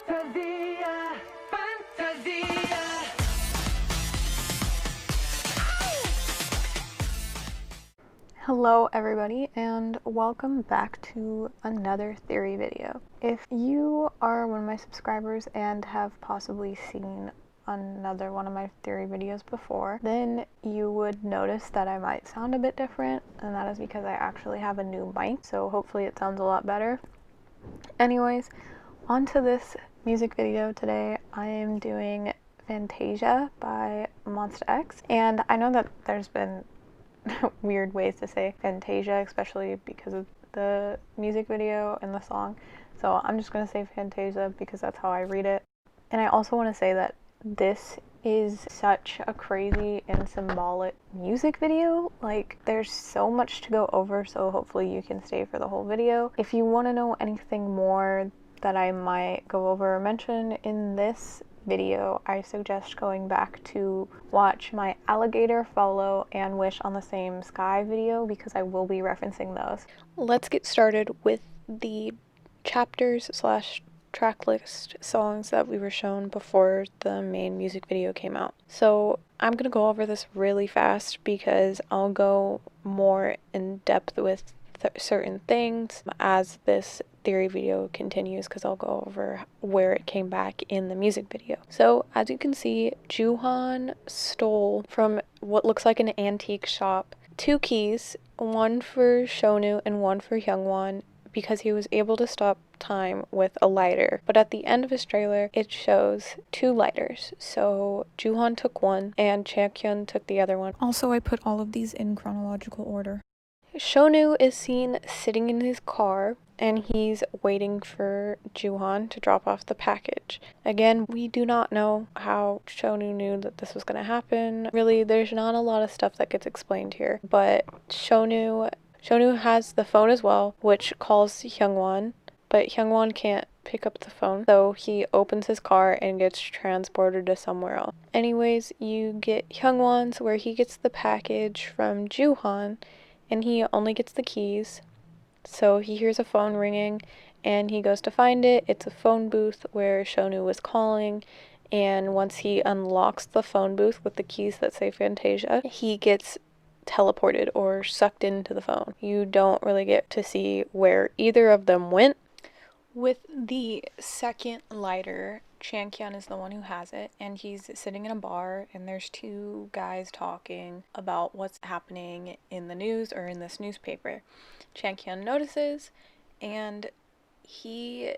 Fantasia, Fantasia. Hello everybody and welcome back to another theory video. If you are one of my subscribers and have possibly seen another one of my theory videos before, then you would notice that I might sound a bit different, and that is because I actually have a new mic, so hopefully it sounds a lot better. Anyways, on to this music video today. I am doing Fantasia by Monsta, and I know that there's been weird ways to say Fantasia, especially because of the music video and the song. So I'm just going to say Fantasia because that's how I read it. And I also want to say that this is such a crazy and symbolic music video. Like, there's so much to go over, so hopefully you can stay for the whole video. If you want to know anything more that I might go over or mention in this video, I suggest going back to watch my alligator, follow, and wish on the same sky video because I will be referencing those. Let's get started with the chapters slash track list songs that we were shown before the main music video came out. So I'm gonna go over this really fast because I'll go more in depth with certain things as this theory video continues, because I'll go over where it came back in the music video. So as you can see, Joohan stole from what looks like an antique shop 2 keys, one for Shonu and one for Hyungwon, because he was able to stop time with a lighter. But at the end of his trailer, it shows 2 lighters. So Joohan took one and Chaekyun took the other one. Also, I put all of these in chronological order. Shonu is seen sitting in his car and he's waiting for Joohan to drop off the package. Again, we do not know how Shonu knew that this was going to happen. Really, there's not a lot of stuff that gets explained here, but Shonu has the phone as well, which calls Hyungwon, but Hyungwon can't pick up the phone, so he opens his car and gets transported to somewhere else. Anyways, you get Hyungwon's where he gets the package from Joohan, and he only gets the keys. So he hears a phone ringing and he goes to find it. It's a phone booth where Shonu was calling, and once he unlocks the phone booth with the keys that say Fantasia, he gets teleported or sucked into the phone. You don't really get to see where either of them went. With the second lighter, Chaekyun is the one who has it, and he's sitting in a bar, and there's 2 guys talking about what's happening in the news or in this newspaper. Chaekyun notices, and he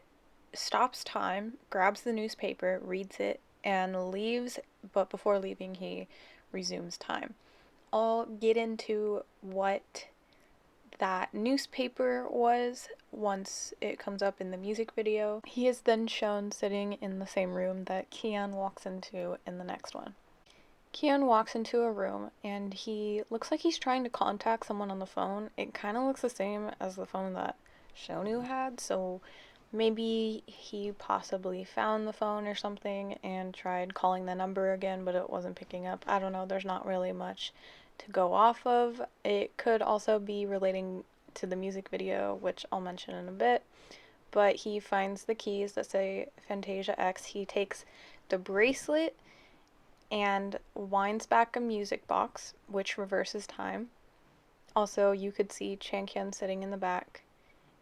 stops time, grabs the newspaper, reads it, and leaves, but before leaving, he resumes time. I'll get into what that newspaper was once it comes up in the music video. He is then shown sitting in the same room that Kian walks into in the next one. Kian walks into a room and he looks like he's trying to contact someone on the phone. It kind of looks the same as the phone that Shonu had, so maybe he possibly found the phone or something and tried calling the number again, but it wasn't picking up. I don't know, there's not really much to go off of. It could also be relating to the music video, which I'll mention in a bit, but he finds the keys that say Fantasia X. He takes the bracelet and winds back a music box, which reverses time. Also, you could see Chaekyun sitting in the back,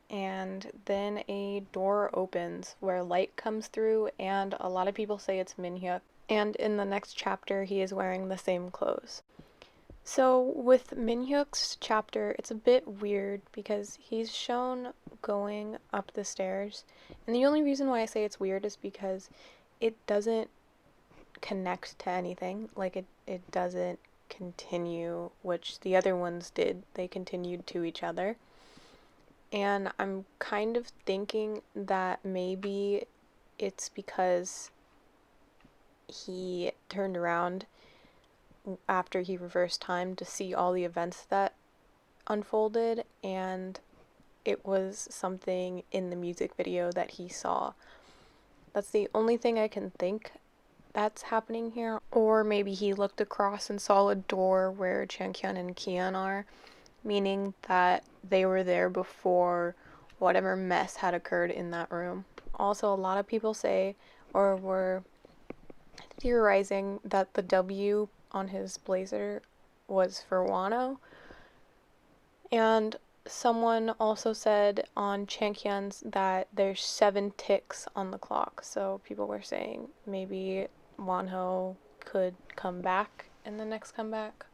and then a door opens where light comes through, and a lot of people say it's Minhyuk, and in the next chapter he is wearing the same clothes. So with Minhyuk's chapter, it's a bit weird because he's shown going up the stairs, and the only reason why I say it's weird is because it doesn't connect to anything. Like, it doesn't continue, which the other ones did. They continued to each other. And I'm kind of thinking that maybe it's because he turned around after he reversed time to see all the events that unfolded, and it was something in the music video that he saw. That's the only thing I can think that's happening here. Or maybe he looked across and saw a door where Chaekyun and Kian are, meaning that they were there before whatever mess had occurred in that room. Also, a lot of people say, or were theorizing, that the W on his blazer was for wonho. And someone also said on Chankyan's that there's 7 ticks on the clock. So people were saying maybe wonho could come back in the next comeback,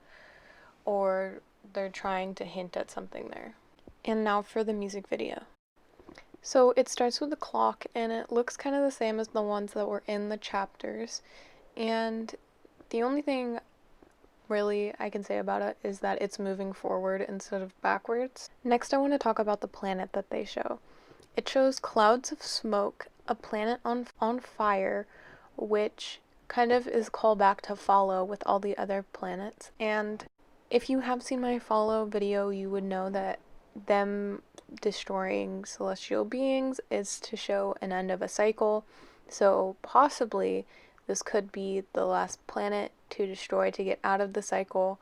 or they're trying to hint at something there. And now for the music video. So it starts with the clock, and it looks kind of the same as the ones that were in the chapters. And the only thing really I can say about it is that it's moving forward instead of backwards. Next, I want to talk about the planet that they show. It shows clouds of smoke, a planet on fire, which kind of is called back to Follow with all the other planets. And if you have seen my Follow video, you would know that them destroying celestial beings is to show an end of a cycle. So possibly this could be the last planet to destroy to get out of the cycle,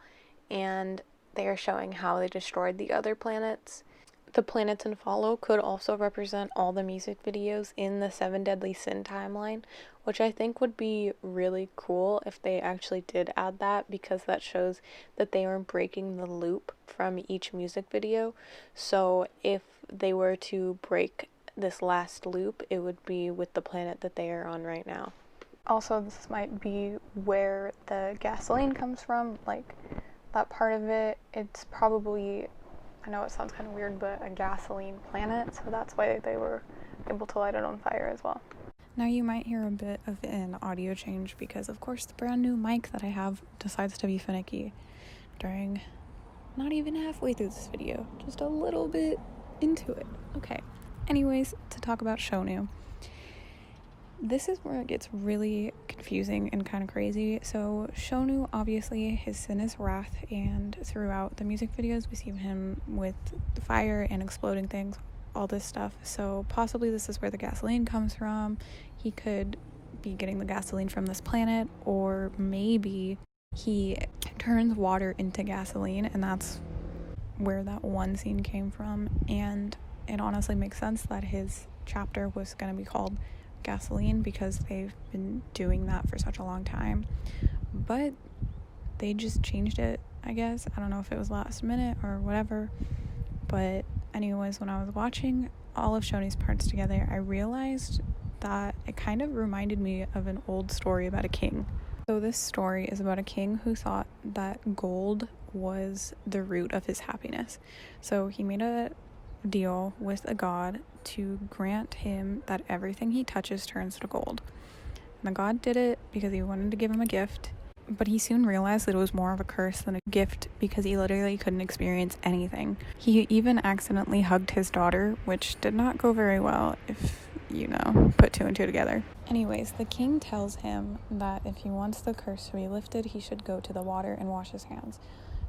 and they are showing how they destroyed the other planets. The planets in Follow could also represent all the music videos in the 7 Deadly Sin timeline, which I think would be really cool if they actually did add that, because that shows that they are breaking the loop from each music video. So if they were to break this last loop, it would be with the planet that they are on right now. Also, this might be where the gasoline comes from, like that part of it. It's probably, I know it sounds kind of weird, but a gasoline planet, so that's why they were able to light it on fire as well. Now you might hear a bit of an audio change because, of course, the brand new mic that I have decides to be finicky during not even halfway through this video, just a little bit into it. Okay, anyways, to talk about Shonu. This is where it gets really confusing and kind of crazy. So Shonu, obviously, his sin is wrath, and throughout the music videos we see him with the fire and exploding things, all this stuff. So possibly this is where the gasoline comes from. He could be getting the gasoline from this planet, or maybe he turns water into gasoline, and that's where that one scene came from. And it honestly makes sense that his chapter was going to be called Gasoline, because they've been doing that for such a long time, but they just changed it, I guess. I don't know if it was last minute or whatever, but anyways, when I was watching all of Shoni's parts together, I realized that it kind of reminded me of an old story about a king. So this story is about a king who thought that gold was the root of his happiness. So he made a deal with a god to grant him that everything he touches turns to gold. And the god did it because he wanted to give him a gift, but he soon realized that it was more of a curse than a gift, because he literally couldn't experience anything. He even accidentally hugged his daughter, which did not go very well if you know, put 2 and 2 together. Anyways, the king tells him that if he wants the curse to be lifted, he should go to the water and wash his hands.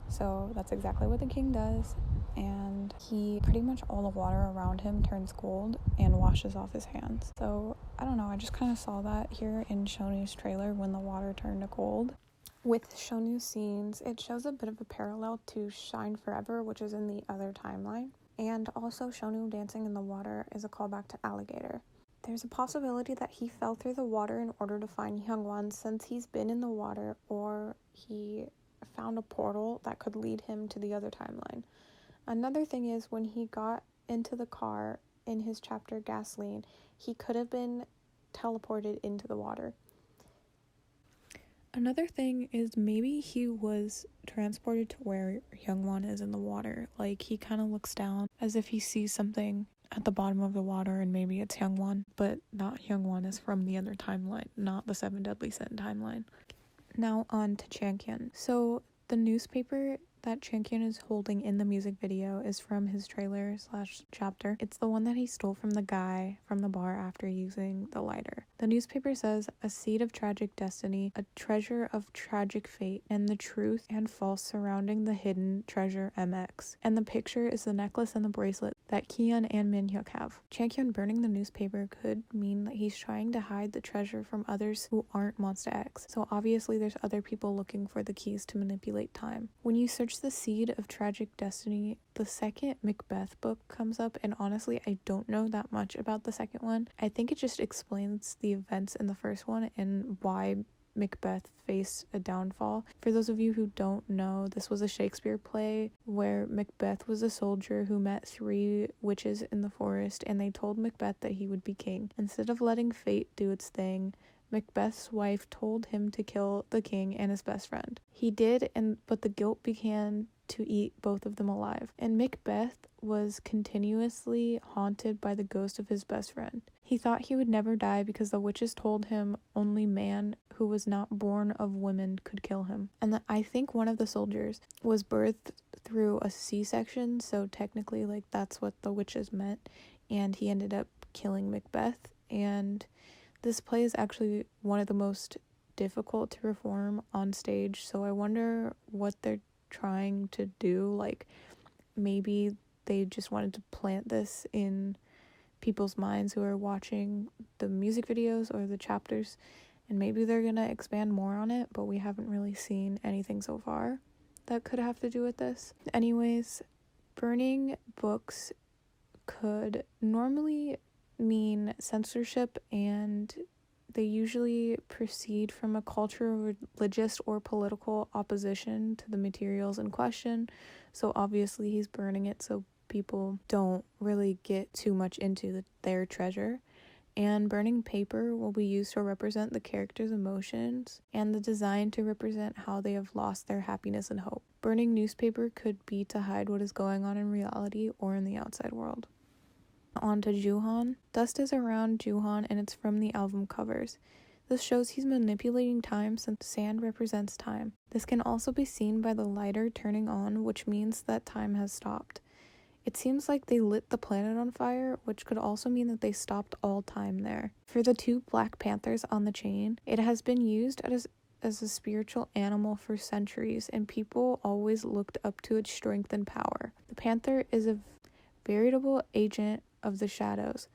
So that's exactly what the king does, and he pretty much, all the water around him turns gold and washes off his hands. So I don't know, I just kind of saw that here in Shonu's trailer when the water turned to gold. With Shonu's scenes, it shows a bit of a parallel to Shine Forever, which is in the other timeline. And also Shonu dancing in the water is a callback to Alligator. There's a possibility that he fell through the water in order to find Hyungwon, since he's been in the water, or he found a portal that could lead him to the other timeline. Another thing is, when he got into the car in his chapter Gasoline, he could have been teleported into the water. Another thing is, maybe he was transported to where Hyungwon is in the water. Like, he kind of looks down as if he sees something at the bottom of the water, and maybe it's Hyungwon, but not Hyungwon, is from the other timeline, not the 7 Deadly Sin timeline. Now on to Chankyan. So the newspaper that Chankyan is holding in the music video is from his trailer / chapter. It's the one that he stole from the guy from the bar after using the lighter. The newspaper says, "A seed of tragic destiny, a treasure of tragic fate, and the truth and false surrounding the hidden treasure MX." And the picture is the necklace and the bracelet that Kihyun and Minhyuk have. Chaehyun burning the newspaper could mean that he's trying to hide the treasure from others who aren't Monsta X, so obviously there's other people looking for the keys to manipulate time. When you search the Seed of Tragic Destiny, the second Macbeth book comes up, and honestly I don't know that much about the second one. I think it just explains the events in the first one and why Macbeth faced a downfall. For those of you who don't know, this was a Shakespeare play where Macbeth was a soldier who met 3 witches in the forest, and they told Macbeth that he would be king. Instead of letting fate do its thing, Macbeth's wife told him to kill the king and his best friend. He did, but the guilt began to eat both of them alive, and Macbeth was continuously haunted by the ghost of his best friend. He thought he would never die because the witches told him only man who was not born of women could kill him. And I think one of the soldiers was birthed through a C-section, so technically that's what the witches meant, and he ended up killing Macbeth. And this play is actually one of the most difficult to perform on stage, so I wonder what they're trying to do. Maybe they just wanted to plant this in people's minds who are watching the music videos or the chapters, and maybe they're gonna expand more on it, but we haven't really seen anything so far that could have to do with this. Anyways, burning books could normally mean censorship, and they usually proceed from a cultural, religious, or political opposition to the materials in question. So obviously he's burning it so people don't really get too much into their treasure. And burning paper will be used to represent the characters' emotions and the design to represent how they have lost their happiness and hope. Burning newspaper could be to hide what is going on in reality or in the outside world. On to Juhan. Dust is around Juhan, and it's from the album covers. This shows he's manipulating time since sand represents time. This can also be seen by the lighter turning on, which means that time has stopped. It seems like they lit the planet on fire, which could also mean that they stopped all time there. For the 2 Black Panthers on the chain, it has been used as a spiritual animal for centuries, and people always looked up to its strength and power. The panther is a veritable agent of the shadows.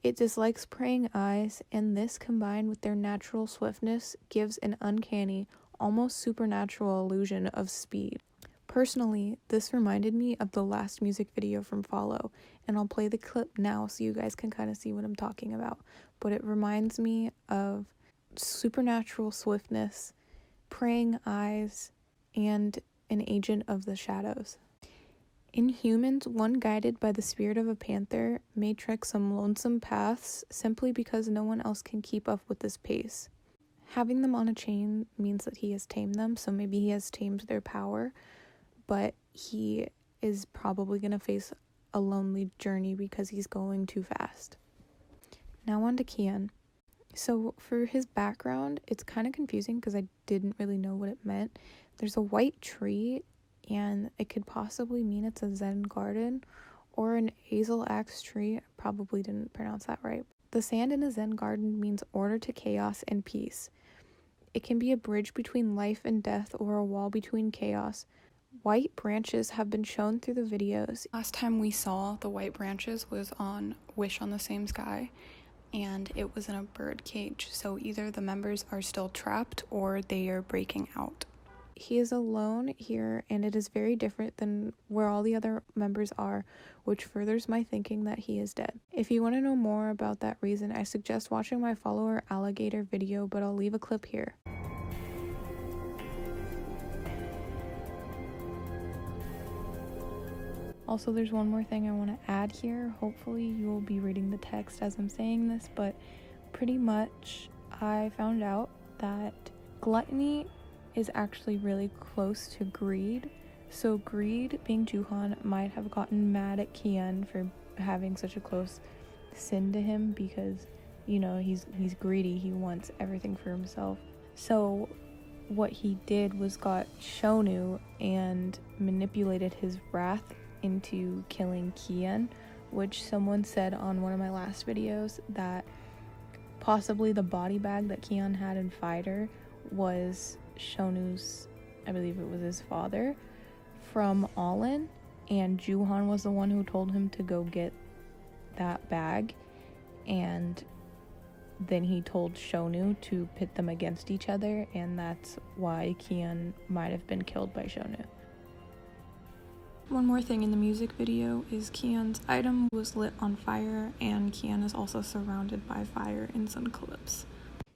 It dislikes praying eyes, and this combined with their natural swiftness gives an uncanny, almost supernatural illusion of speed. Personally, this reminded me of the last music video from Follow, and I'll play the clip now so you guys can kind of see what I'm talking about. But it reminds me of supernatural swiftness, praying eyes, and an agent of the shadows. In humans, one guided by the spirit of a panther may trek some lonesome paths simply because no one else can keep up with this pace. Having them on a chain means that he has tamed them, so maybe he has tamed their power, but he is probably going to face a lonely journey because he's going too fast. Now on to Kihyun. So for his background, it's kind of confusing because I didn't really know what it meant. There's a white tree, and it could possibly mean it's a Zen garden or an hazel axe tree. I probably didn't pronounce that right. The sand in a Zen garden means order to chaos and peace. It can be a bridge between life and death or a wall between chaos. White branches have been shown through the videos. Last time we saw the white branches was on Wish on the Same Sky, and it was in a bird cage, so either the members are still trapped or they are breaking out. He is alone here, and it is very different than where all the other members are, which furthers my thinking that he is dead. If you want to know more about that reason, I suggest watching my follower alligator video, but I'll leave a clip here. Also, there's one more thing I want to add here. Hopefully you will be reading the text as I'm saying this, but pretty much I found out that gluttony is actually really close to greed. So greed, being Juhan, might have gotten mad at Kihyun for having such a close sin to him because, you know, he's greedy. He wants everything for himself. So what he did was got Shonu and manipulated his wrath into killing Kihyun, which someone said on one of my last videos that possibly the body bag that Kihyun had in Fighter was Shonu's, I believe it was his father, from All In. and Juhan was the one who told him to go get that bag, and then he told Shonu to pit them against each other, and that's why Kian might have been killed by Shonu. One more thing in the music video is Kian's item was lit on fire, and Kian is also surrounded by fire in some clips.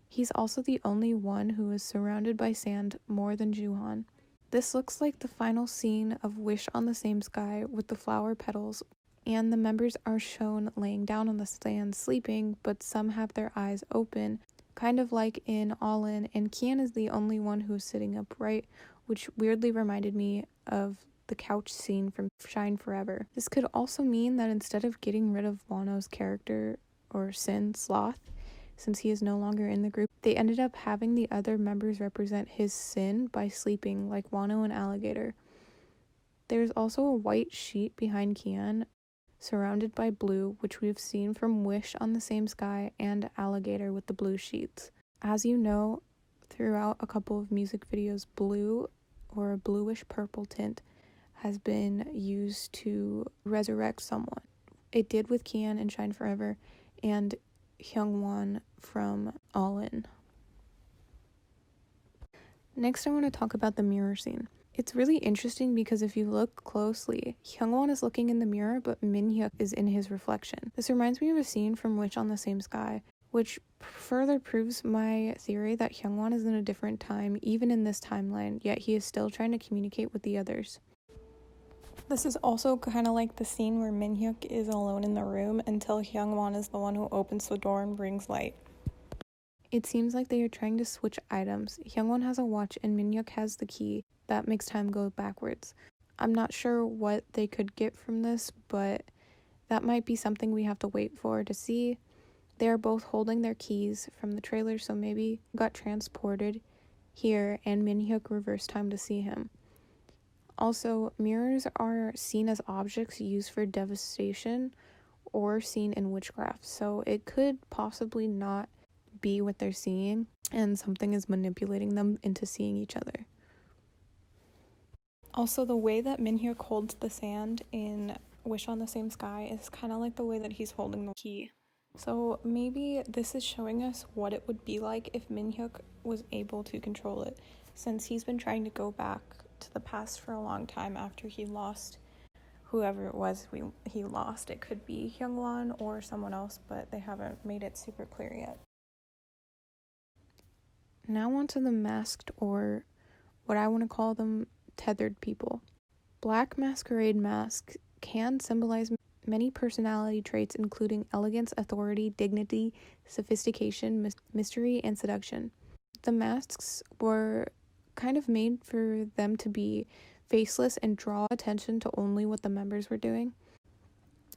He's also the only one who is surrounded by sand more than Juhan. This looks like the final scene of Wish on the Same Sky with the flower petals, and the members are shown laying down on the sand sleeping, but some have their eyes open, kind of like in All In, and Kian is the only one who is sitting upright, which weirdly reminded me of the couch scene from Shine Forever. This could also mean that instead of getting rid of Wonho's character, or Sin, Sloth, since he is no longer in the group, they ended up having the other members represent his sin by sleeping like Wonho and Alligator. There's also a white sheet behind Kian, surrounded by blue, which we've seen from Wish on the Same Sky and Alligator with the blue sheets. As you know, throughout a couple of music videos, blue, or a bluish purple tint, has been used to resurrect someone. It did with Kian in Shine Forever, and Hyungwon from All In. Next, I want to talk about the mirror scene. It's really interesting because if you look closely, Hyungwon is looking in the mirror, but Minhyuk is in his reflection. This reminds me of a scene from Witch on the Same Sky, which further proves my theory that Hyungwon is in a different time, even in this timeline, yet he is still trying to communicate with the others. This is also kind of like the scene where Minhyuk is alone in the room until Hyungwon is the one who opens the door and brings light. It seems like they are trying to switch items. Hyungwon has a watch and Minhyuk has the key that makes time go backwards. I'm not sure what they could get from this, but that might be something we have to wait for to see. They are both holding their keys from the trailer, so maybe got transported here and Minhyuk reversed time to see him. Also, mirrors are seen as objects used for devastation or seen in witchcraft, so it could possibly not be what they're seeing, and something is manipulating them into seeing each other. Also, the way that Minhyuk holds the sand in Wish on the Same Sky is kind of like the way that he's holding the key. So maybe this is showing us what it would be like if Minhyuk was able to control it, since he's been trying to go back to the past for a long time after he lost whoever it was he lost. It could be Hyungwon or someone else, but they haven't made it super clear yet. Now onto the masked, or what I want to call them, tethered people. Black masquerade masks can symbolize many personality traits, including elegance, authority, dignity, sophistication, mystery, and seduction. The masks were kind of made for them to be faceless and draw attention to only what the members were doing.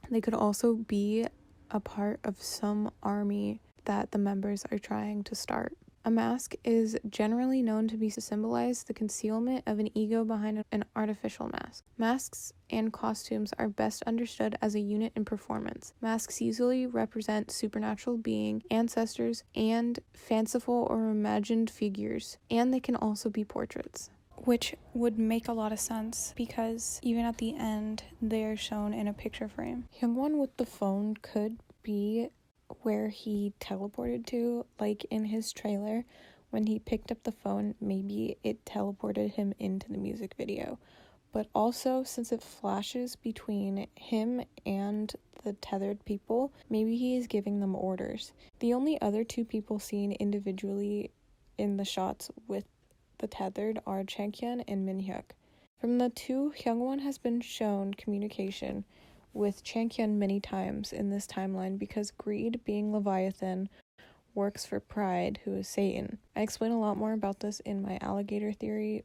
They could also be a part of some army that the members are trying to start. A mask is generally known to symbolize the concealment of an ego behind an artificial mask. Masks and costumes are best understood as a unit in performance. Masks usually represent supernatural being, ancestors, and fanciful or imagined figures, and they can also be portraits. Which would make a lot of sense because even at the end, they're shown in a picture frame. Hyungwon with the phone could be where he teleported to, like in his trailer. When he picked up the phone, maybe it teleported him into the music video. But also, since it flashes between him and the tethered people, maybe he is giving them orders. The only other two people seen individually in the shots with the tethered are Changhyun and Minhyuk. From the two, Hyungwon has been shown communication with Changhyun many times in this timeline because greed, being Leviathan, works for pride, who is Satan. I explain a lot more about this in my alligator theory,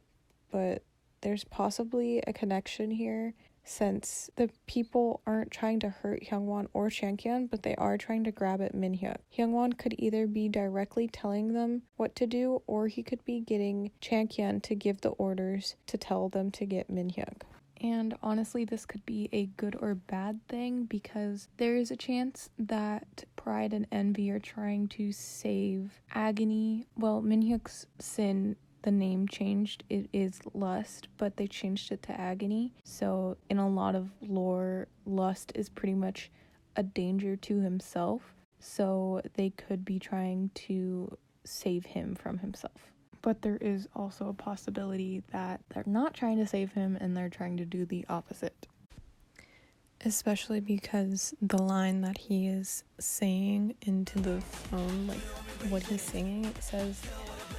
but there's possibly a connection here since the people aren't trying to hurt Hyungwon or Changhyun, but they are trying to grab at Minhyuk. Hyungwon could either be directly telling them what to do, or he could be getting Changhyun to give the orders to tell them to get Minhyuk. And honestly, this could be a good or bad thing because there is a chance that pride and envy are trying to save Agony. Well, Minhyuk's sin the name changed. It is lust, but they changed it to agony. So in a lot of lore, lust is pretty much a danger to himself. So they could be trying to save him from himself. But there is also a possibility that they're not trying to save him and they're trying to do the opposite. Especially because the line that he is saying into the phone, like what he's singing, it says,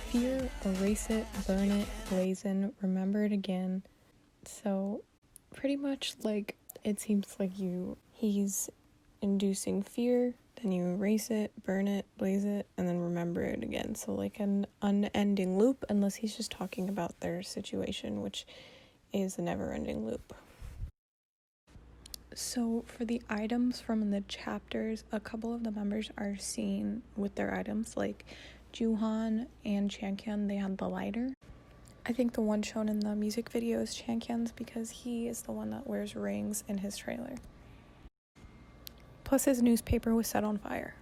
fear, erase it, burn it, blazon, remember it again. So pretty much like it seems like he's inducing fear, then you erase it, burn it, blaze it, and then remember it again. So like an unending loop, unless he's just talking about their situation, which is a never-ending loop. So for the items from the chapters, a couple of the members are seen with their items, like Juhan and Chankyeon, they had the lighter. I think the one shown in the music video is Chankyeon's because he is the one that wears rings in his trailer. Plus his newspaper was set on fire.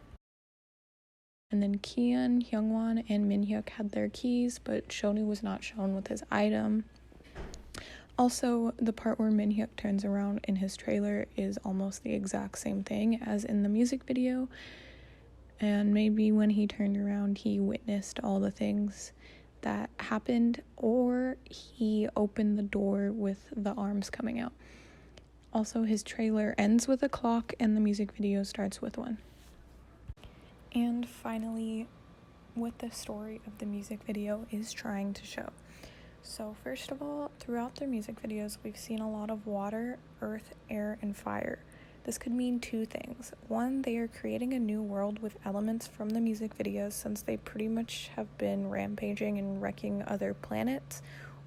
And then Kian, Hyungwon, and Minhyuk had their keys, but Shonu was not shown with his item. Also, the part where Minhyuk turns around in his trailer is almost the exact same thing as in the music video. And maybe when he turned around, he witnessed all the things that happened, or he opened the door with the arms coming out. Also, his trailer ends with a clock and the music video starts with one. And finally, what the story of the music video is trying to show. So first of all, throughout their music videos, we've seen a lot of water, earth, air, and fire. This could mean two things. One, they are creating a new world with elements from the music videos since they pretty much have been rampaging and wrecking other planets,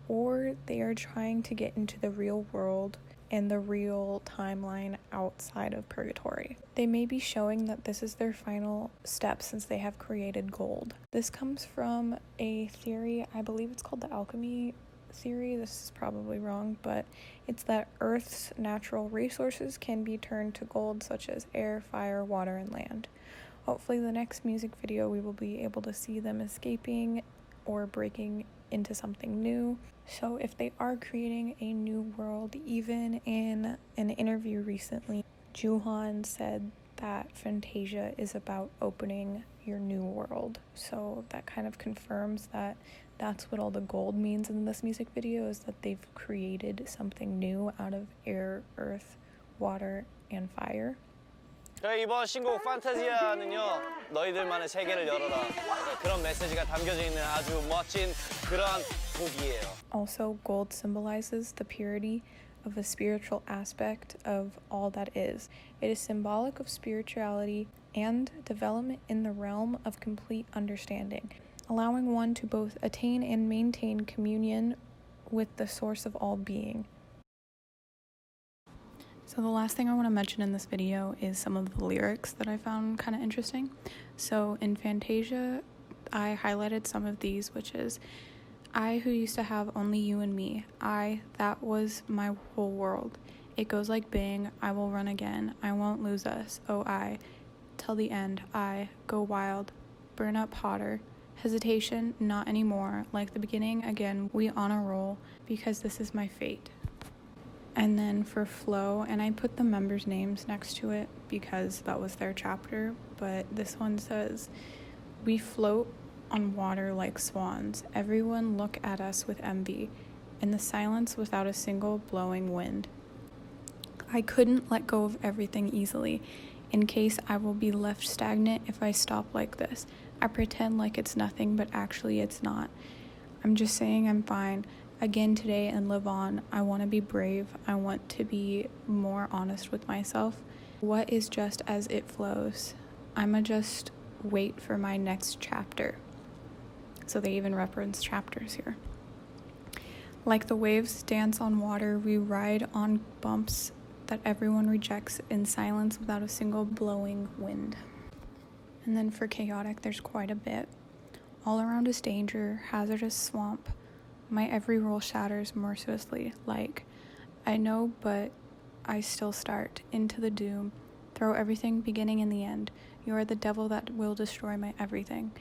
or they are trying to get into the real world and the real timeline outside of purgatory. They may be showing that this is their final step since they have created gold. This comes from a theory, I believe it's called the alchemy theory. This is probably wrong, but it's that Earth's natural resources can be turned to gold, such as air, fire, water, and land. Hopefully the next music video we will be able to see them escaping or breaking into something new. So if they are creating a new world, even in an interview recently, Juhan said that Fantasia is about opening your new world. So that kind of confirms that that's what all the gold means in this music video, is that they've created something new out of air, earth, water, and fire. 저희 이번 신곡 판타지아는요, 너희들만의 세계를 열어라, 그런 메시지가 담겨져 있는 아주 멋진 그런 곡이에요. Also, gold symbolizes the purity of the spiritual aspect of all that is. It is symbolic of spirituality and development in the realm of complete understanding, allowing one to both attain and maintain communion with the source of all being. So the last thing I want to mention in this video is some of the lyrics that I found kind of interesting. So in Fantasia, I highlighted some of these, which is, I who used to have only you and me, that was my whole world. It goes like bang, I will run again, I won't lose us, oh till the end, I go wild, burn up hotter, hesitation, not anymore, like the beginning, again, we on a roll, because this is my fate. And then for flow, and I put the members' names next to it because that was their chapter, but this one says, we float on water like swans. Everyone look at us with envy, in the silence without a single blowing wind. I couldn't let go of everything easily, in case I will be left stagnant if I stop like this. I pretend like it's nothing, but actually it's not. I'm just saying I'm fine. Again today and live on. I want to be brave. I want to be more honest with myself. What is just as it flows? I'ma just wait for my next chapter. So they even reference chapters here. Like the waves dance on water, we ride on bumps that everyone rejects in silence without a single blowing wind. And then for chaotic, there's quite a bit. All around is danger, hazardous swamp. My every rule shatters mercilessly, like, I know, but I still start, into the doom, throw everything beginning and the end. You are the devil that will destroy my everything.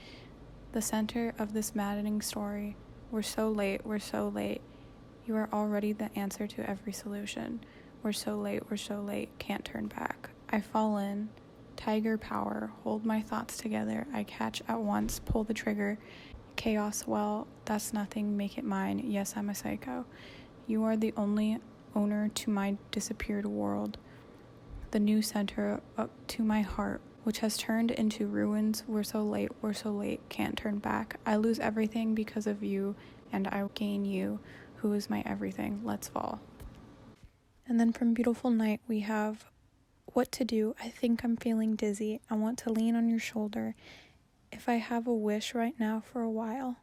The center of this maddening story, We're so late, we're so late. You are already the answer to every solution. We're so late, can't turn back. I fall in, tiger power, hold my thoughts together. I catch at once, pull the trigger. Chaos, well, that's nothing, make it mine. Yes, I'm a psycho. You are the only owner to my disappeared world. The new center up to my heart, which has turned into ruins. We're so late, can't turn back. I lose everything because of you, and I gain you, who is my everything. Let's fall. And then from Beautiful Night, we have what to do. I think I'm feeling dizzy. I want to lean on your shoulder. If I have a wish right now for a while,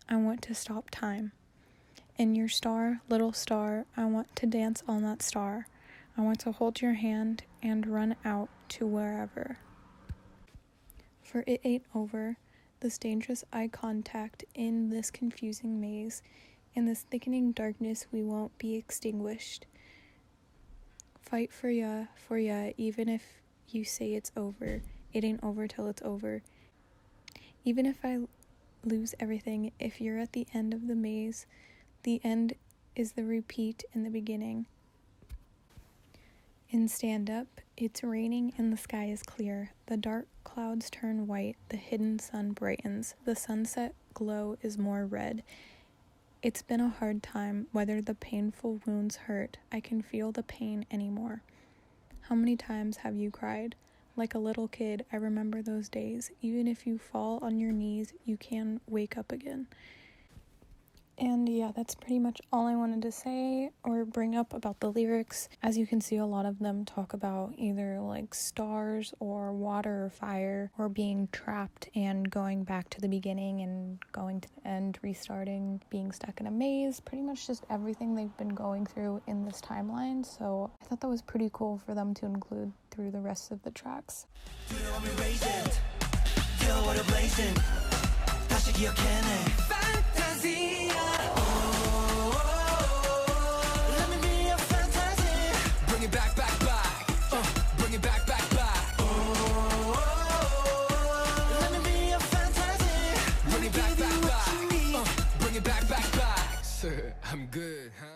I want to stop time. In your star, little star, I want to dance on that star. I want to hold your hand and run out to wherever. For it ain't over, this dangerous eye contact in this confusing maze. In this thickening darkness, we won't be extinguished. Fight for ya, even if you say it's over. It ain't over till it's over. Even if I lose everything, if you're at the end of the maze, the end is the repeat in the beginning. In Stand Up, it's raining and the sky is clear. The dark clouds turn white, the hidden sun brightens. The sunset glow is more red. It's been a hard time, whether the painful wounds hurt. I can feel the pain anymore. How many times have you cried? Like a little kid, I remember those days. Even if you fall on your knees, you can wake up again. And yeah, that's pretty much all I wanted to say or bring up about the lyrics. As you can see, a lot of them talk about either like stars or water or fire or being trapped and going back to the beginning and going to the end, restarting, being stuck in a maze, pretty much just everything they've been going through in this timeline. So I thought that was pretty cool for them to include through the rest of the tracks. Fantasia. Let me be your fantasy. Bring it back, back, back. Bring it back, back, back. Let me be your fantasy. Bring it back, back, back. Bring it back, back, back. Sir, I'm good, huh?